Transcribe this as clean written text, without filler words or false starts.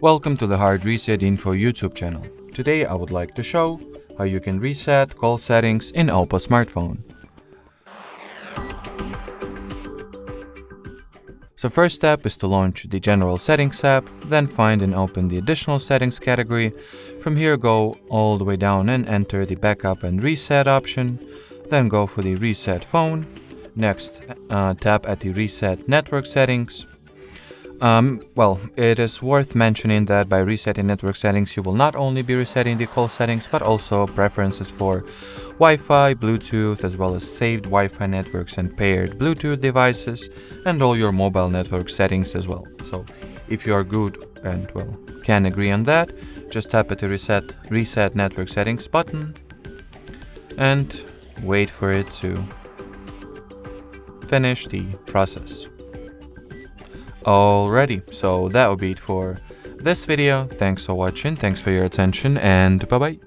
Welcome to the HardReset.Info YouTube channel. Today I would like to show how you can reset call settings in Oppo smartphone. So first step is to launch the General Settings app, then find and open the Additional Settings category. From here go all the way down and enter the Backup and Reset option, then go for the Reset Phone. Next, tap at the Reset Network Settings. It is worth mentioning that by resetting network settings, you will not only be resetting the call settings, but also preferences for Wi-Fi, Bluetooth, as well as saved Wi-Fi networks and paired Bluetooth devices, and all your mobile network settings as well. So if you are good and can agree on that, just tap at the Reset Network Settings button and wait for it to finish the process. Alrighty, so that will be it for this video. Thanks for watching, thanks for your attention, and bye bye.